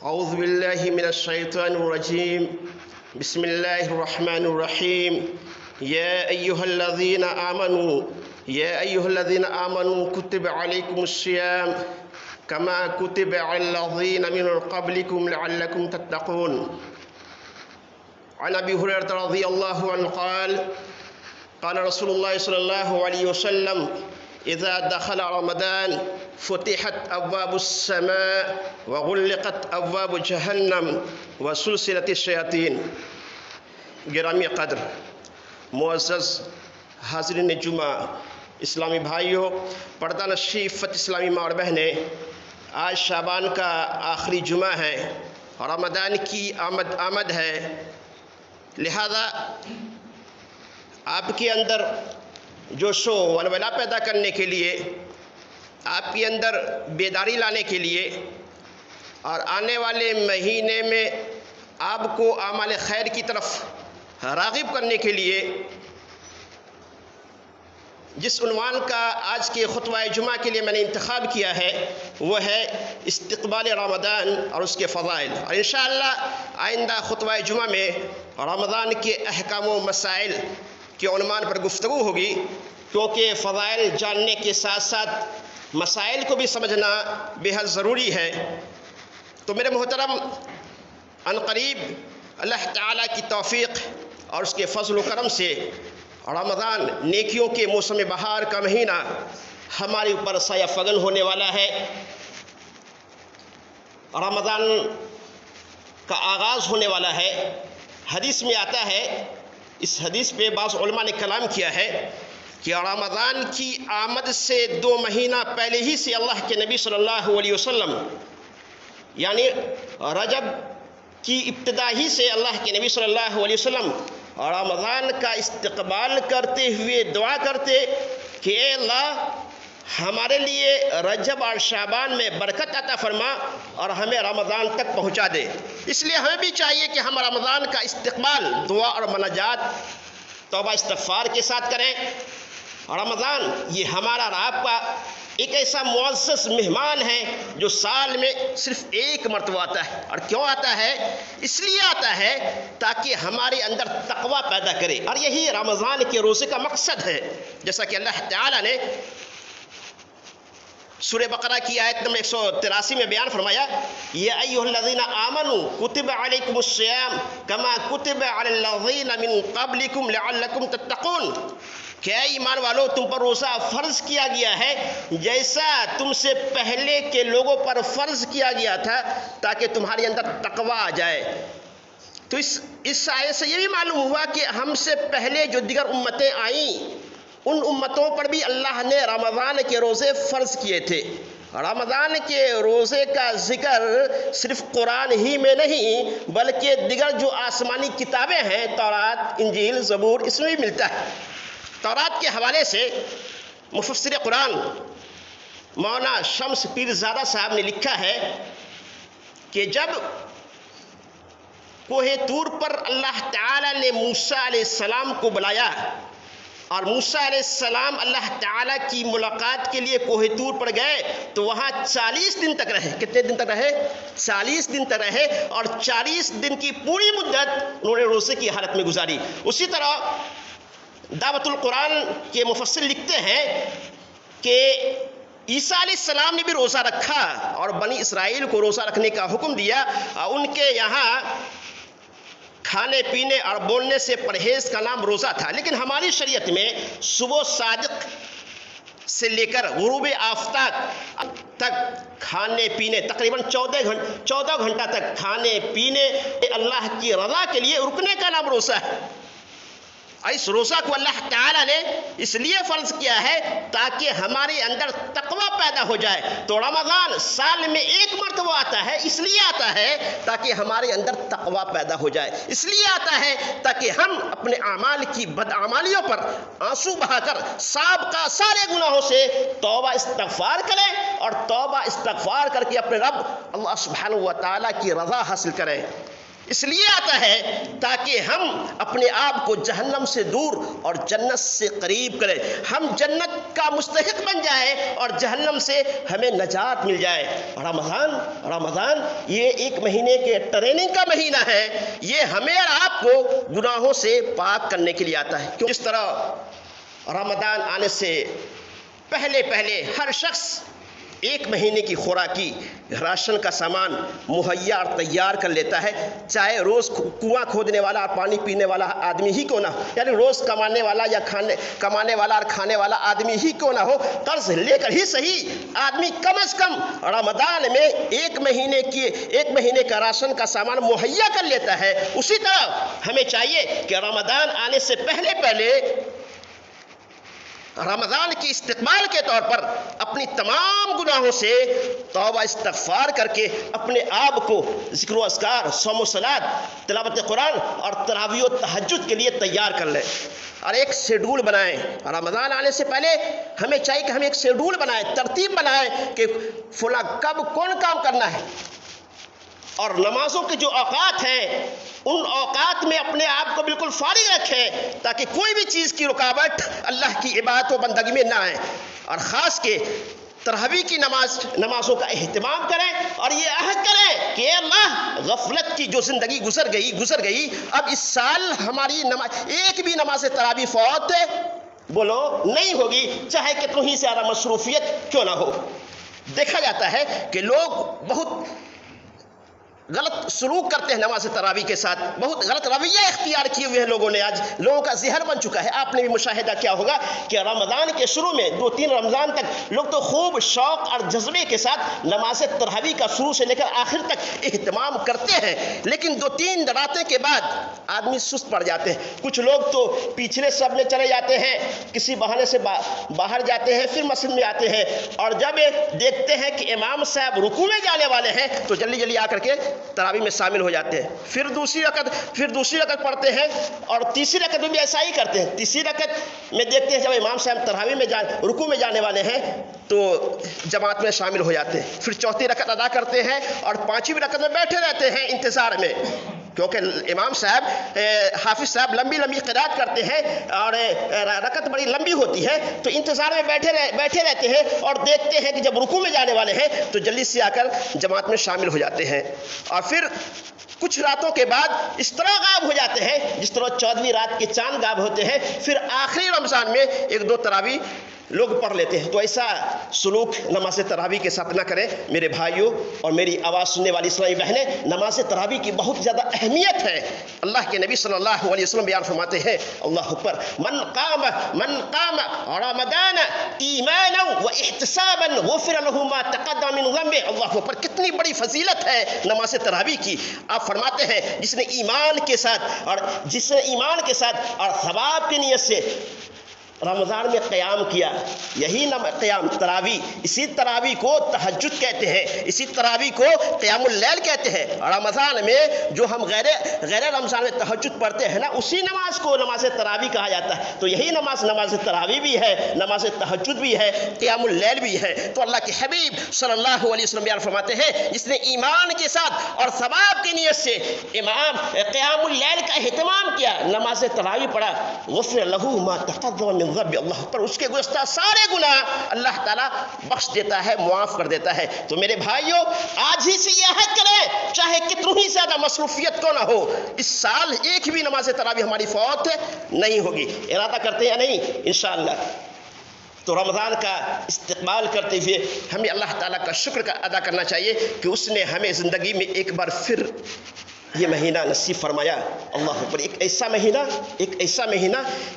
أعوذ بالله من الشيطان الرجيم. بسم الله الرحمن الرحيم. يا أيها الذين آمنوا كتب عليكم الصيام كما كتب على الذين من قبلكم لعلكم تتقون. عن أبي هريرة رضي الله عنه قال قال رسول الله صلى الله عليه وسلم إذا دخل رمضان فتحت أبواب السماء وغلقت أبواب جهنم وسلسلة الشياطين. گرامی قدر معزز حاضرین جمعہ، اسلامی بھائیوں، پردہ نشیف اسلامی ماں اور بہنیں، آج شعبان کا آخری جمعہ ہے، رمضان کی آمد ہے، لہذا آپ کے اندر جوش و ولولہ پیدا کرنے کے لیے، آپ کے اندر بیداری لانے کے لیے اور آنے والے مہینے میں آپ کو اعمال خیر کی طرف راغب کرنے کے لیے جس عنوان کا آج کے خطبہ جمعہ کے لیے میں نے انتخاب کیا ہے وہ ہے استقبال رمضان اور اس کے فضائل. اور انشاءاللہ آئندہ خطبہ جمعہ میں رمضان کے احکام و مسائل کے عنوان پر گفتگو ہوگی، کیونکہ فضائل جاننے کے ساتھ ساتھ مسائل کو بھی سمجھنا بے حد ضروری ہے. تو میرے محترم، عنقریب اللہ تعالیٰ کی توفیق اور اس کے فضل و کرم سے رمضان نیکیوں کے موسم بہار کا مہینہ ہمارے اوپر سایہ فگن ہونے والا ہے. رمضان کا آغاز ہونے والا ہے. حدیث میں آتا ہے، اس حدیث پہ بعض علماء نے کلام کیا ہے کہ رمضان کی آمد سے 2 مہینہ پہلے ہی سے اللہ کے نبی صلی اللہ علیہ وسلم، یعنی رجب کی ابتدا ہی سے اللہ کے نبی صلی اللہ علیہ وسلم رمضان کا استقبال کرتے ہوئے دعا کرتے کہ اے اللہ ہمارے لیے رجب اور شعبان میں برکت عطا فرما اور ہمیں رمضان تک پہنچا دے. اس لیے ہمیں بھی چاہیے کہ ہم رمضان کا استقبال دعا اور مناجات، توبہ استغفار کے ساتھ کریں. رمضان یہ ہمارا اور آپ کا ایک ایسا معزز مہمان ہے جو سال میں صرف ایک مرتبہ آتا ہے. اور کیوں آتا ہے؟ اس لیے آتا ہے تاکہ ہمارے اندر تقوی پیدا کرے، اور یہی رمضان کے روزے کا مقصد ہے. جیسا کہ اللہ تعالیٰ نے سورہ بقرہ کی آیت نمبر 183 میں بیان فرمایا، یا ایھا الذین آمنوا کتب علیکم الصیام کما کتب علی الذین من قبلکم لعلکم تتقون. کہ اے ایمان والو، تم پر روزہ فرض کیا گیا ہے جیسا تم سے پہلے کے لوگوں پر فرض کیا گیا تھا تاکہ تمہارے اندر تقوی آ جائے. تو اس آیت سے یہ بھی معلوم ہوا کہ ہم سے پہلے جو دیگر امتیں آئیں ان امتوں پر بھی اللہ نے رمضان کے روزے فرض کیے تھے. رمضان کے روزے کا ذکر صرف قرآن ہی میں نہیں بلکہ دیگر جو آسمانی کتابیں ہیں، تورات، انجیل، زبور، اس میں بھی ملتا ہے. تورات کے حوالے سے مفسر قرآن مولانا شمس پیرزادہ صاحب نے لکھا ہے کہ جب کوہ طور پر اللہ تعالیٰ نے موسیٰ علیہ السلام کو بلایا اور موسیٰ علیہ السلام اللہ تعالیٰ کی ملاقات کے لیے کوہ طور پر گئے تو وہاں 40 دن تک رہے. کتنے دن تک رہے؟ 40 دن تک رہے، اور 40 دن کی پوری مدت انہوں نے روزے کی حالت میں گزاری. اسی طرح دعوت القرآن کے مفسر لکھتے ہیں کہ عیسیٰ علیہ السلام نے بھی روزہ رکھا اور بنی اسرائیل کو روزہ رکھنے کا حکم دیا. ان کے یہاں کھانے پینے اور بولنے سے پرہیز کا نام روزہ تھا. لیکن ہماری شریعت میں صبح صادق سے لے کر غروب آفتاب تک کھانے پینے، تقریباً 14 گھنٹہ تک کھانے پینے اللہ کی رضا کے لیے رکنے کا نام روزہ ہے. اس روزہ کو اللہ تعالیٰ نے اس لیے فرض کیا ہے تاکہ ہمارے اندر تقوی پیدا ہو جائے. تو رمضان سال میں ایک مرتبہ آتا ہے، اس لیے آتا ہے تاکہ ہمارے اندر تقوی پیدا ہو جائے. اس لیے آتا ہے تاکہ ہم اپنے اعمال کی بدعمالیوں پر آنسو بہا کر سابقہ سارے گناہوں سے توبہ استغفار کریں اور توبہ استغفار کر کے اپنے رب اللہ سبحانہ و تعالیٰ کی رضا حاصل کریں. اس لیے آتا ہے تاکہ ہم اپنے آپ کو جہنم سے دور اور جنت سے قریب کریں، ہم جنت کا مستحق بن جائیں اور جہنم سے ہمیں نجات مل جائے۔ رمضان یہ ایک مہینے کے ٹریننگ کا مہینہ ہے، یہ ہمیں اور آپ کو گناہوں سے پاک کرنے کے لیے آتا ہے۔ جس طرح رمضان آنے سے پہلے ہر شخص ایک مہینے کی خوراکی راشن کا سامان مہیا اور تیار کر لیتا ہے، چاہے روز کنواں کھودنے والا اور پانی پینے والا آدمی ہی کیوں نہ ہو، یعنی روز کمانے والا یا کمانے والا اور کھانے والا آدمی ہی کیوں نہ ہو، قرض لے کر ہی صحیح آدمی کم از کم رمضان میں ایک مہینے کا راشن کا سامان مہیا کر لیتا ہے۔ اسی طرح ہمیں چاہیے کہ رمضان آنے سے پہلے رمضان کی استقبال کے طور پر اپنی تمام گناہوں سے توبہ استغفار کر کے اپنے آپ کو ذکر و اذکار، صوم و صلات، تلاوت قرآن اور تراویح و تہجد کے لیے تیار کر لیں اور ایک شیڈول بنائیں۔ رمضان آنے سے پہلے ہمیں چاہیے کہ ہم ایک شیڈول بنائیں، ترتیب بنائیں کہ فلاں کب کون کام کرنا ہے، اور نمازوں کے جو اوقات ہیں ان اوقات میں اپنے آپ کو بالکل فارغ رکھیں تاکہ کوئی بھی چیز کی رکاوٹ اللہ کی عبادت و بندگی میں نہ آئے، اور خاص کے تراویح کی نمازوں کا اہتمام کریں اور یہ عہد کریں کہ اے اللہ، غفلت کی جو زندگی گزر گئی، اب اس سال ہماری ایک بھی نماز تراویح فوت بولو نہیں ہوگی، چاہے کتنی ہی زیادہ مصروفیت کیوں نہ ہو۔ دیکھا جاتا ہے کہ لوگ بہت غلط سلوک کرتے ہیں نماز تراویح کے ساتھ، بہت غلط رویہ اختیار کیے ہوئے ہیں لوگوں نے، آج لوگوں کا ذہن بن چکا ہے۔ آپ نے بھی مشاہدہ کیا ہوگا کہ رمضان کے شروع میں 2-3 رمضان تک لوگ تو خوب شوق اور جذبے کے ساتھ نماز تراویح کا شروع سے لے کر آخر تک اہتمام کرتے ہیں، لیکن 2-3 راتیں کے بعد آدمی سست پڑ جاتے ہیں۔ کچھ لوگ تو پچھلے سب میں چلے جاتے ہیں، کسی بہانے سے باہر جاتے ہیں، پھر مسجد میں آتے ہیں، اور جب دیکھتے ہیں کہ امام صاحب رکوع میں جانے والے ہیں تو جلدی آ کر کے تراویح میں شامل ہو جاتے ہیں، پھر دوسری رکعت پڑھتے ہیں، اور تیسری رکعت میں بھی ایسا ہی کرتے ہیں۔ تیسری رکعت میں دیکھتے ہیں جب امام صاحب تراویح میں رکوع میں جانے والے ہیں تو جماعت میں شامل ہو جاتے ہیں، پھر چوتھی رکعت ادا کرتے ہیں اور 5ویں رکعت میں بیٹھے رہتے ہیں انتظار میں، کیونکہ امام صاحب حافظ صاحب لمبی قرات کرتے ہیں اور رکعت بڑی لمبی ہوتی ہے، تو انتظار میں بیٹھے رہتے ہیں اور دیکھتے ہیں کہ جب رکوع میں جانے والے ہیں تو جلدی سے آ کر جماعت میں شامل ہو جاتے ہیں، اور پھر کچھ راتوں کے بعد اس طرح غائب ہو جاتے ہیں جس طرح 14ویں رات کے چاند غائب ہوتے ہیں، پھر آخری رمضان میں 1-2 تراویح لوگ پڑھ لیتے ہیں۔ تو ایسا سلوک نماز تراویح کے ساتھ نہ کریں میرے بھائیوں، اور میری آواز سننے والی اسلامی بہنیں، نماز تراویح کی بہت زیادہ اہمیت ہے۔ اللہ کے نبی صلی اللہ علیہ وسلم بیان فرماتے ہیں، اللہ اکبر، من قام رمضان ایمانا واحتسابا غفر له ما تقدم من ذنبه۔ اللہ اکبر، کتنی بڑی فضیلت ہے نماز تراویح کی۔ آپ فرماتے ہیں جس نے ایمان کے ساتھ اور ثواب کی نیت سے رمضان میں قیام کیا، یہی قیام تراویح، اسی تراویح کو تہجد کہتے ہیں، اسی تراویح کو قیام اللیل کہتے ہیں۔ رمضان میں جو ہم غیر رمضان میں تہجد پڑھتے ہیں نا، اسی نماز کو نماز تراویح کہا جاتا ہے۔ تو یہی نماز تراویح بھی ہے، نماز تہجد بھی ہے، قیام اللیل بھی ہے۔ تو اللہ کے حبیب صلی اللہ علیہ وسلم بیان فرماتے ہیں جس نے ایمان کے ساتھ اور ثواب کی نیت سے قیام اللیل کا اہتمام کیا، نماز تراویح پڑھا، غفر له ما تقدم من ذنب، اللہ پر اس کے گزشتہ سارے گناہ اللہ تعالیٰ بخش دیتا ہے، معاف کر دیتا ہے۔ تو میرے بھائیوں، آج ہی سے یہ عہد کریں، چاہے کتنی ہی زیادہ مصروفیت کیوں نہ ہو، اس سال ایک بھی نماز تراویح ہماری فوت نہیں ہوگی۔ ارادہ کرتے ہیں یا نہیں؟ انشاءاللہ۔ تو رمضان کا استقبال کرتے ہوئے ہمیں اللہ تعالیٰ کا شکر ادا کرنا چاہیے کہ اس نے ہمیں زندگی میں ایک بار پھر یہ مہینہ نصیب فرمایا۔ اللہ اکبر، ایک ایسا مہینہ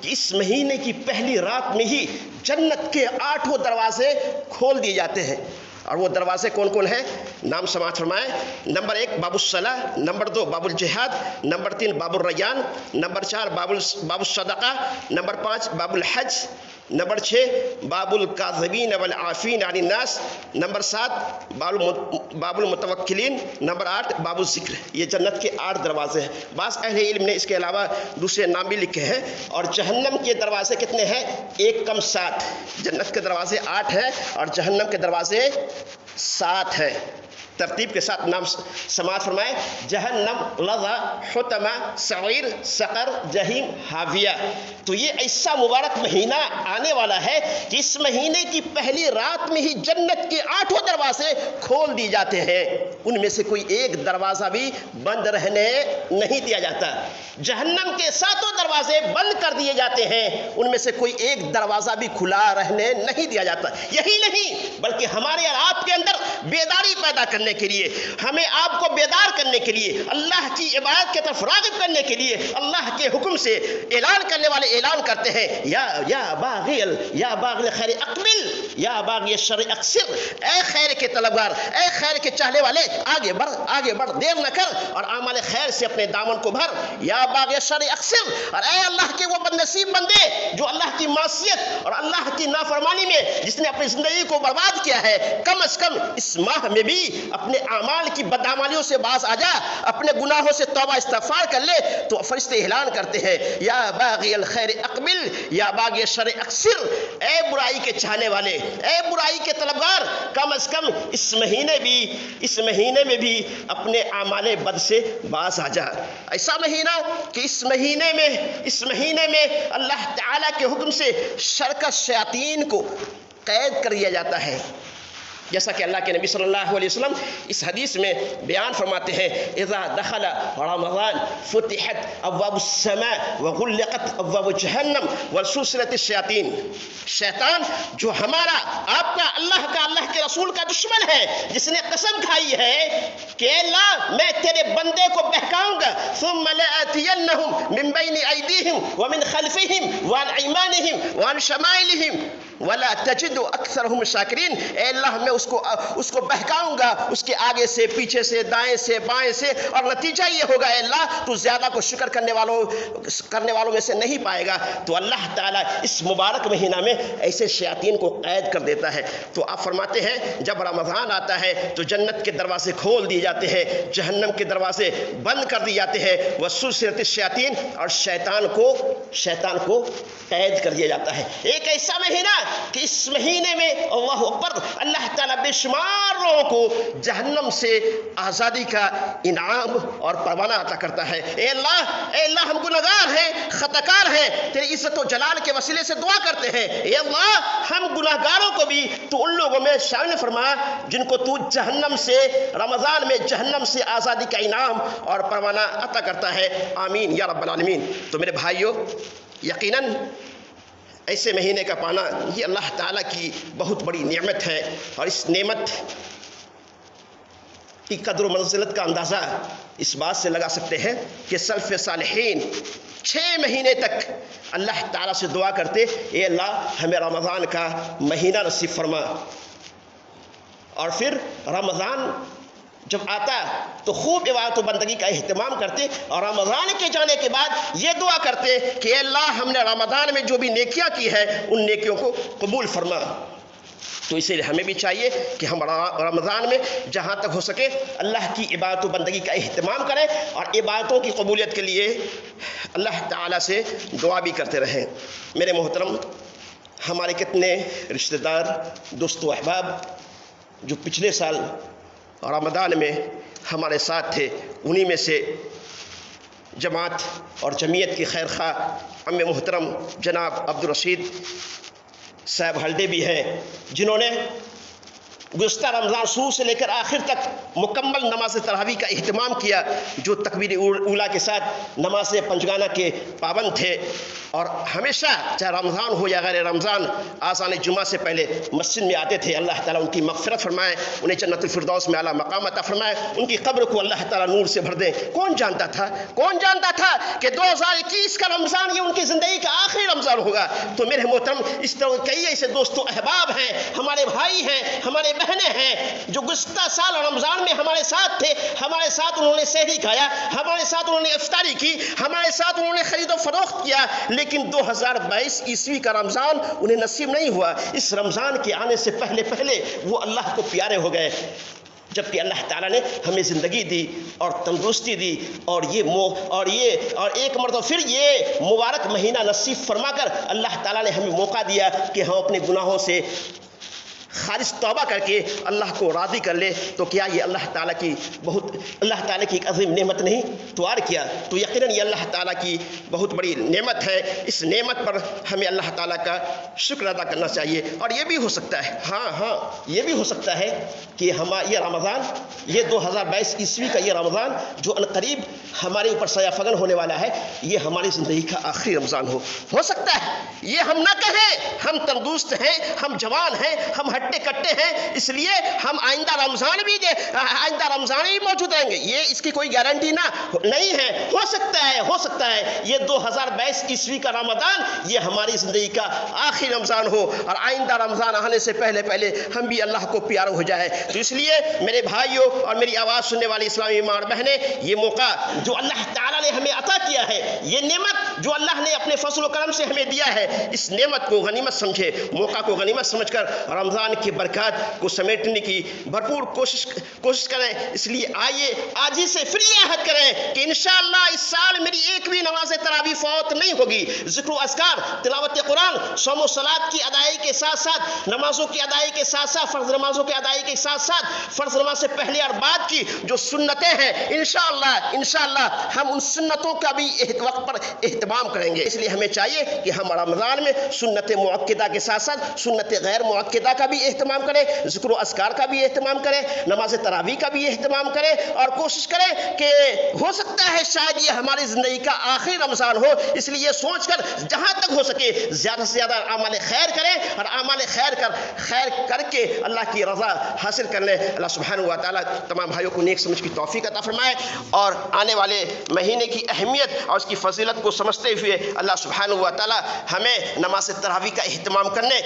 کہ اس مہینے کی پہلی رات میں ہی جنت کے 8 دروازے کھول دیے جاتے ہیں، اور وہ دروازے کون کون ہیں؟ نام سماعت فرمائیں۔ نمبر 1 باب الصلاۃ، نمبر 2 باب الجہاد، نمبر 3 باب الریان، نمبر 4 باب الصدقہ، نمبر 5 باب الحج، نمبر 6 باب الکاظمین والعافین عن الناس، نمبر 7 باب المتوکلین، نمبر 8 باب الذکر۔ یہ جنت کے 8 دروازے ہیں۔ بعض اہل علم نے اس کے علاوہ دوسرے نام بھی لکھے ہیں۔ اور جہنم کے دروازے کتنے ہیں؟ 1 کم 7۔ جنت کے دروازے 8 ہیں اور جہنم کے دروازے 7 ہیں۔ ترتیب کے ساتھ نام سماعت فرمائے: جہنم، لظا، حطمہ، سعیر، سقر، جہیم، حاویہ۔ تو یہ ایسا مبارک مہینہ آنے والا ہے کہ اس مہینے کی پہلی رات میں ہی جنت کے 8 دروازے کھول دیے جاتے ہیں، ان میں سے کوئی ایک دروازہ بھی بند رہنے نہیں دیا جاتا۔ جہنم کے 7 دروازے بند کر دیے جاتے ہیں، ان میں سے کوئی ایک دروازہ بھی کھلا رہنے نہیں دیا جاتا۔ یہی نہیں بلکہ ہمارے اور آپ کے اندر بیداری پیدا کرنے کے لیے، ہمیں آپ کو بیدار کرنے کے لیے، اللہ کی عبادت کی طرف راغب کرنے کے لیے اللہ کے حکم سے اعلان کرنے والے اعلان کرتے ہیں: یا باغی الخیر اقبل، یا باغی الشر اقصر۔ اے خیر کے طلبگار، اے خیر کے چاہنے والے، آگے بڑھ، دیر نہ کر اور اعمال خیر سے اپنے دامن کو بھر۔ یا باغی الشر اقصر۔ اور اے اللہ کے وہ بدنصیب بندے جو اللہ کی معصیت اور اللہ کی نافرمانی میں جس نے اپنی زندگی کو برباد کیا ہے، کم از کم اس ماہ میں بھی اپنے اعمال کی بدعمالیوں سے باز آ جا، اپنے گناہوں سے توبہ استغفار کر لے۔ تو فرشتے اعلان کرتے ہیں: یا باغی الخیر اقبل، یا باغی الشر اقصر۔ اے برائی کے چاہنے والے، اے برائی کے طلبگار، کم از کم اس مہینے میں بھی اپنے اعمال بد سے باز آ جا۔ ایسا مہینہ کہ اس مہینے میں اللہ تعالیٰ کے حکم سے شرکت شیاطین کو قید کر دیا جاتا ہے، جیسا کہ اللہ کے نبی صلی اللہ علیہ وسلم اس حدیث میں بیان فرماتے ہیں: اذا دخل رمضان فتحت ابواب السماء وغلقت ابواب جہنم وسلسلت الشیاطین۔ شیطان جو ہمارا، آپ کا، اللہ کے رسول کا دشمن ہے، جس نے قسم کھائی ہے کہ اللہ میں تیرے بندے کو بہکاؤں گا، ثم لآتینہم من بین ایدیہم ومن خلفہم وعن ایمانہم وعن شمائلہم ولا تجد اکثرہم شاکرین۔ اے اللہ میں اس کو بہکاؤں گا، اس کے آگے سے، پیچھے سے، دائیں سے، بائیں سے، اور نتیجہ یہ ہوگا اے اللہ تو زیادہ کو شکر کرنے والوں میں سے نہیں پائے گا۔ تو اللہ تعالیٰ اس مبارک مہینہ میں ایسے شیاطین کو قید کر دیتا ہے۔ تو آپ فرماتے ہیں جب رمضان آتا ہے تو جنت کے دروازے کھول دیے جاتے ہیں، جہنم کے دروازے بند کر دیے جاتے ہیں، وسلسلۃ الشیاطین، اور شیطان کو قید کر دیا جاتا ہے۔ ایک ایسا مہینہ کہ اس مہینے میں اللہ اکبر، اللہ تعالیٰ بے شمار لوگوں کو جہنم سے آزادی کا انعام اور پروانہ عطا کرتا ہے۔ اے اللہ ہم گناہگار ہیں، خطاکار ہیں، تیری عزت و جلال کے وسیلے سے دعا کرتے ہیں، اے اللہ ہم گناہگاروں کو بھی تو ان لوگوں میں شامل فرما جن کو تو رمضان میں جہنم سے آزادی کا انعام اور پروانہ عطا کرتا ہے، آمین یا رب العالمین۔ تو میرے بھائیوں، یقیناً ایسے مہینے کا پانا یہ اللہ تعالیٰ کی بہت بڑی نعمت ہے، اور اس نعمت کی قدر و منزلت کا اندازہ اس بات سے لگا سکتے ہیں کہ سلف صالحین 6 مہینے تک اللہ تعالیٰ سے دعا کرتے: اے اللہ ہمیں رمضان کا مہینہ نصیب فرما۔ اور پھر رمضان جب آتا تو خوب عبادت و بندگی کا اہتمام کرتے، اور رمضان کے جانے کے بعد یہ دعا کرتے کہ اے اللہ ہم نے رمضان میں جو بھی نیکیاں کی ہیں ان نیکیوں کو قبول فرما۔ تو اسی لیے ہمیں بھی چاہیے کہ ہم رمضان میں جہاں تک ہو سکے اللہ کی عبادت و بندگی کا اہتمام کریں، اور عبادتوں کی قبولیت کے لیے اللہ تعالیٰ سے دعا بھی کرتے رہیں۔ میرے محترم، ہمارے کتنے رشتہ دار، دوست و احباب جو پچھلے سال رمضان میں ہمارے ساتھ تھے، انہی میں سے جماعت اور جمعیت کی خیر خواہ ام محترم جناب عبدالرشید صاحب ہلڈے بھی ہیں، جنہوں نے گزشتہ رمضان شروع سے لے کر آخر تک مکمل نماز تراویح کا اہتمام کیا، جو تکبیر اولیٰ کے ساتھ نماز پنجگانہ کے پابند تھے، اور ہمیشہ چاہے رمضان ہو یا غیر رمضان آذان جمعہ سے پہلے مسجد میں آتے تھے۔ اللہ تعالیٰ ان کی مغفرت فرمائے، انہیں جنت الفردوس میں اعلیٰ مقام عطا فرمائے، ان کی قبر کو اللہ تعالیٰ نور سے بھر دے۔ کون جانتا تھا کہ 2021 کا رمضان یہ ان کی زندگی کا آخری رمضان ہوگا۔ تو میرے محترم، اس طرح کئی ایسے دوست و احباب ہیں، ہمارے بھائی ہیں، ہمارے بہنیں ہیں، جو گزشتہ سال رمضان میں ہمارے ساتھ تھے، ہمارے ساتھ انہوں نے سحری کھایا، ہمارے ساتھ انہوں نے افطاری کی، ہمارے ساتھ انہوں نے خرید و فروخت کیا، لیکن 2022 عیسوی کا رمضان انہیں نصیب نہیں ہوا۔ اس رمضان کے آنے سے پہلے وہ اللہ کو پیارے ہو گئے، جبکہ اللہ تعالیٰ نے ہمیں زندگی دی اور تندرستی دی، اور ایک مرتبہ پھر یہ مبارک مہینہ نصیب فرما کر اللہ تعالیٰ نے ہمیں موقع دیا کہ ہم اپنے گناہوں سے خالص توبہ کر کے اللہ کو راضی کر لے تو کیا یہ اللہ تعالیٰ کی ایک عظیم نعمت نہیں؟ تو اور کیا، تو یقیناً یہ اللہ تعالیٰ کی بہت بڑی نعمت ہے. اس نعمت پر ہمیں اللہ تعالیٰ کا شکر ادا کرنا چاہیے. اور یہ بھی ہو سکتا ہے، ہاں یہ بھی ہو سکتا ہے کہ یہ رمضان، یہ 2022 عیسوی کا یہ رمضان جو عنقریب ہمارے اوپر سایہ فگن ہونے والا ہے، یہ ہماری زندگی کا آخری رمضان ہو سکتا ہے. یہ ہم نہ کہیں، ہم تندرست ہیں، ہم جوان ہیں، ہم ہٹے کٹے ہیں، اس لیے ہم آئندہ رمضان بھی موجود رہیں گے، یہ اس کی کوئی گارنٹی نہیں ہے. ہو سکتا ہے یہ 2022 عیسوی کا رمضان یہ ہماری زندگی کا آخری رمضان ہو اور آئندہ رمضان آنے سے پہلے ہم بھی اللہ کو پیارا ہو جائے. تو اس لیے میرے بھائیوں اور میری آواز سننے والی اسلامی ماں اور بہنیں، یہ موقع جو اللہ تعالیٰ نے ہمیں عطا کیا ہے، یہ نعمت جو اللہ نے اپنے فضل و کرم سے ہمیں دیا ہے، اس نعمت کو غنیمت سمجھے، موقع کو غنیمت سمجھ کر رمضان کی برکات کو سمیٹنے کی بھرپور کوشش کریں. اس لیے آئیے آج ہی سے فری عہد کریں کہ انشاءاللہ اس سال میری ایک بھی نماز تراویح فوت نہیں ہوگی. ذکر و اذکار، تلاوت قرآن، صوم و صلات کی ادائیگی کے ساتھ ساتھ، نمازوں کی ادائیگی کے ساتھ ساتھ، فرض نمازوں کی ادائیگی کے ساتھ ساتھ، فرض نماز سے پہلے اور بعد کی جو سنتیں ہیں، انشاءاللہ ہم ان سنتوں کا بھی وقت پر اہتمام کریں گے. اس لیے ہمیں چاہیے کہ ہم رمضان میں سنت مؤکدہ کے ساتھ ساتھ سنت غیر مؤکدہ کا بھی اہتمام کریں، ذکر و اذکار کا بھی اہتمام کریں، نماز تراویح کا بھی اہتمام کریں اور کوشش کریں کہ ہو سکتا ہے شاید یہ ہماری زندگی کا آخری رمضان ہو. اس لیے یہ سوچ کر جہاں تک ہو سکے زیادہ سے زیادہ اعمال خیر کریں اور اعمال خیر کر کے اللہ کی رضا حاصل کر لیں. اللہ سبحانہ و تعالیٰ تمام بھائیوں کو نیک سمجھ کی توفیق عطا فرمائے اور آنے والے مہینے کی اہمیت اور اس کی فضیلت کو سمجھتے ہوئے اللہ سبحانہ و تعالیٰ ہمیں نماز تراویح کا اہتمام کرنے